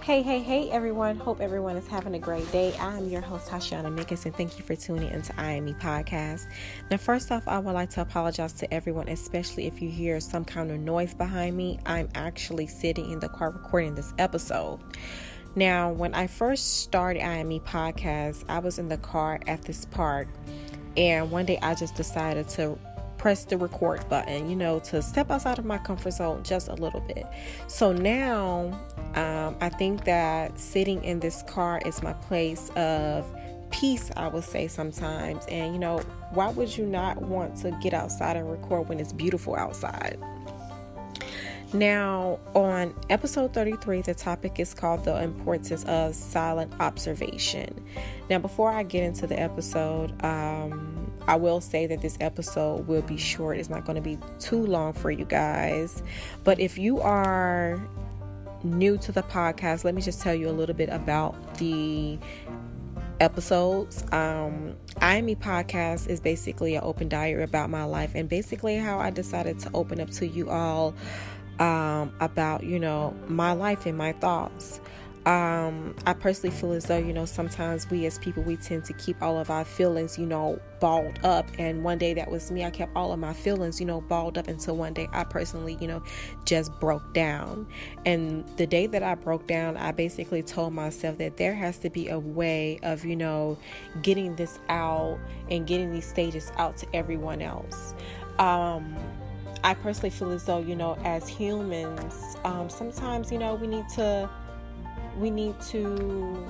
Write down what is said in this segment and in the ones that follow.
Hey everyone. Hope everyone is having a great day. I am your host, Tashiana Mickens, and thank you for tuning into dearme podcast. Now, first off, I would like to apologize to everyone, especially if you hear some kind of noise behind me. I'm actually sitting in the car recording this episode. Now, when I first started dearme podcast, I was in the car at this park, and one day I just decided to press the record button, to step outside of my comfort zone just a little bit. So now, I think that sitting in this car is my place of peace, I would say sometimes. And, why would you not want to get outside and record when it's beautiful outside? Now, on episode 33, the topic is called the importance of silent observation. Now, before I get into the episode, I will say that this episode will be short. It's not going to be too long for you guys. But if you are new to the podcast, let me just tell you a little bit about the episodes. dearme podcast is basically an open diary about my life and basically how I decided to open up to you all about, my life and my thoughts. I personally feel as though, sometimes we as people, we tend to keep all of our feelings, balled up. And one day that was me. I kept all of my feelings, balled up until one day I personally, just broke down. And the day that I broke down, I basically told myself that there has to be a way of, getting this out and getting these stages out to everyone else. I personally feel as though, as humans, sometimes, we need to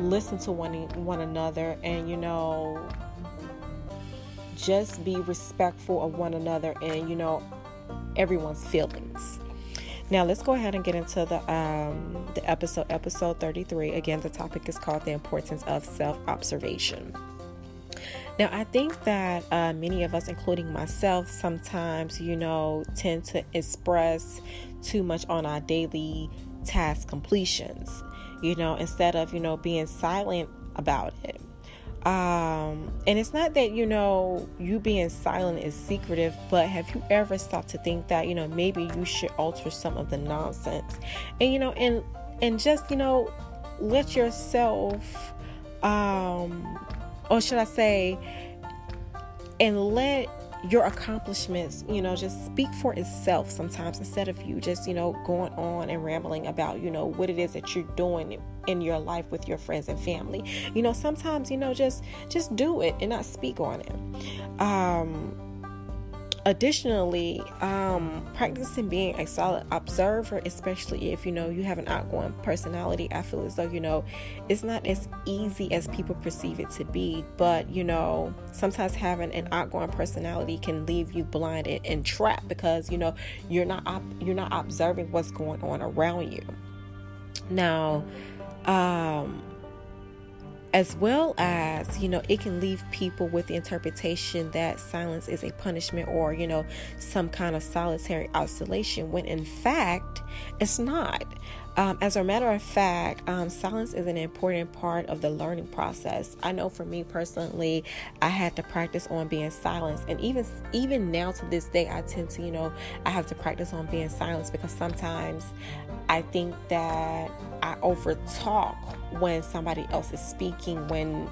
listen to one another and, just be respectful of one another and, everyone's feelings. Now, let's go ahead and get into the episode 33. Again, the topic is called the importance of self-observation. Now, I think that many of us, including myself, sometimes, tend to express too much on our daily task completions, instead of, being silent about it. And it's not that, you being silent is secretive, but have you ever stopped to think that, maybe you should alter some of the nonsense and, and just, let yourself, or should I say, and let your accomplishments, just speak for itself sometimes instead of you just, going on and rambling about, what it is that you're doing in your life with your friends and family. Sometimes, just do it and not speak on it. Additionally, practicing being a solid observer, especially if, you have an outgoing personality, I feel as though, it's not as easy as people perceive it to be. But, sometimes having an outgoing personality can leave you blinded and trapped because, you're not observing what's going on around you. Now, as well as, it can leave people with the interpretation that silence is a punishment or, some kind of solitary isolation, when in fact, it's not. As a matter of fact, silence is an important part of the learning process. I know for me personally, I had to practice on being silent. And even now to this day, I tend to, I have to practice on being silent because sometimes I think that I overtalk when somebody else is speaking when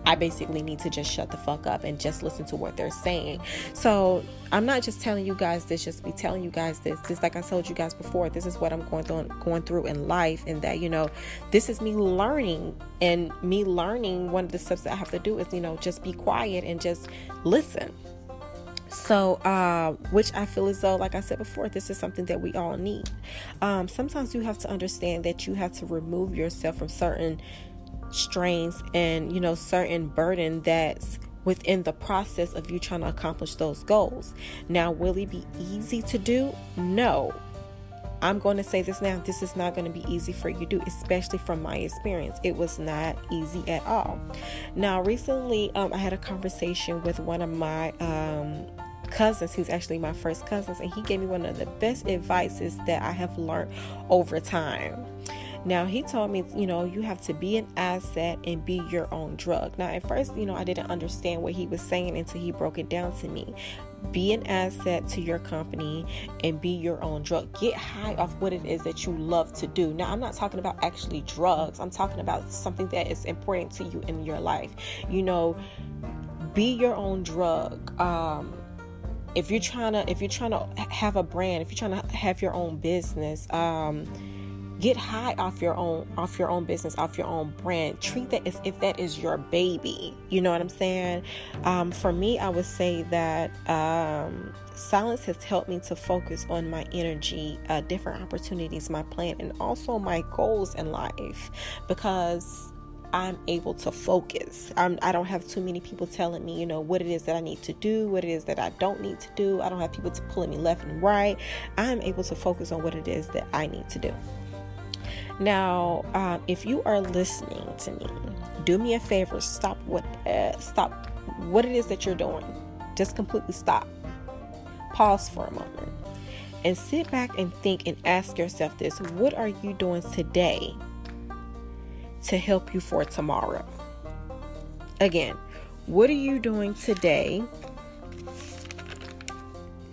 I basically need to just shut the fuck up and just listen to what they're saying. So I'm not just telling you guys this, just be telling you guys this. Just like I told you guys before, this is what I'm going through in life, and that, this is me learning. And me learning, one of the steps that I have to do is, just be quiet and just listen. So, which I feel as though, like I said before, this is something that we all need. Sometimes you have to understand that you have to remove yourself from certain strains and, certain burden that's within the process of you trying to accomplish those goals. Now, will it be easy to do? No. I'm going to say this now. This is not going to be easy for you to do, especially from my experience. It was not easy at all. Now, recently, I had a conversation with one of my cousins. He's actually my first cousin, and he gave me one of the best advices that I have learned over time. Now, he told me, you have to be an asset and be your own drug. Now, at first, I didn't understand what he was saying until he broke it down to me. Be an asset to your company and be your own drug. Get high off what it is that you love to do. Now, I'm not talking about actually drugs. I'm talking about something that is important to you in your life. Be your own drug. If you're trying to have a brand, if you're trying to have your own business, get high off your own business, off your own brand. Treat that as if that is your baby. You know what I'm saying? For me, I would say that silence has helped me to focus on my energy, different opportunities, my plan, and also my goals in life, because I'm able to focus. I don't have too many people telling me, what it is that I need to do, what it is that I don't need to do. I don't have people pulling me left and right. I'm able to focus on what it is that I need to do. Now, if you are listening to me, do me a favor. Stop what it is that you're doing. Just completely stop. Pause for a moment and sit back and think and ask yourself this: what are you doing today to help you for tomorrow? Again, what are you doing today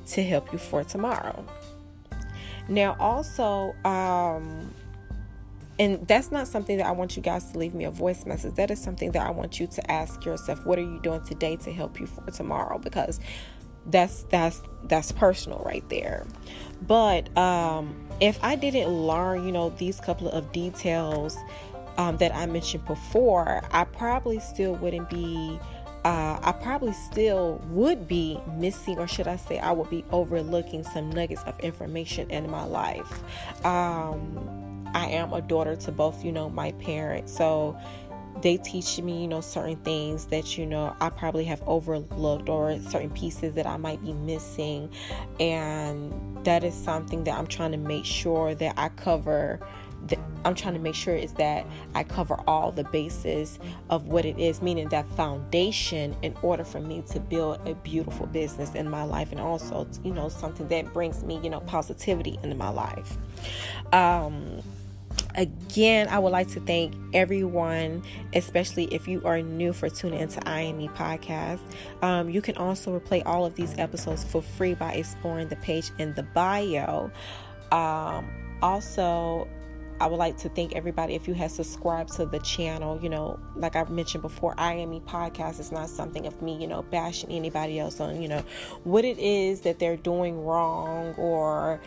to help you for tomorrow? Now, also, and that's not something that I want you guys to leave me a voice message. That is something that I want you to ask yourself. What are you doing today to help you for tomorrow? Because that's personal right there. But if I didn't learn, these couple of details that I mentioned before, I probably still would be missing, or should I say I would be overlooking some nuggets of information in my life. I am a daughter to both, my parents. So they teach me, certain things that, I probably have overlooked, or certain pieces that I might be missing. And that is something that I'm trying to make sure that I cover. I'm trying to make sure is that I cover all the bases of what it is, meaning that foundation, in order for me to build a beautiful business in my life, and also, something that brings me, positivity into my life. Again, I would like to thank everyone, especially if you are new, for tuning into IME Podcast. You can also replay all of these episodes for free by exploring the page in the bio. Also, I would like to thank everybody if you have subscribed to the channel. Like I've mentioned before, IME Podcast is not something of me, bashing anybody else on, what it is that they're doing wrong, or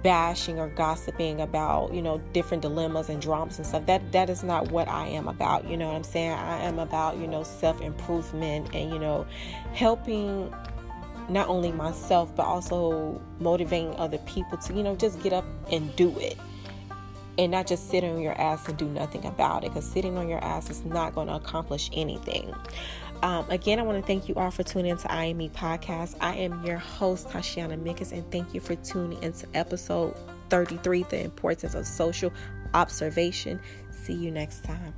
bashing or gossiping about, different dilemmas and dramas and stuff. That is not what I am about. You know what I'm saying? I am about, self-improvement and, helping not only myself, but also motivating other people to, just get up and do it. And not just sit on your ass and do nothing about it, because sitting on your ass is not going to accomplish anything. Again, I want to thank you all for tuning into IME Podcast. I am your host, Tashiana Mickens, and thank you for tuning into episode 33, The Importance of Social Observation. See you next time.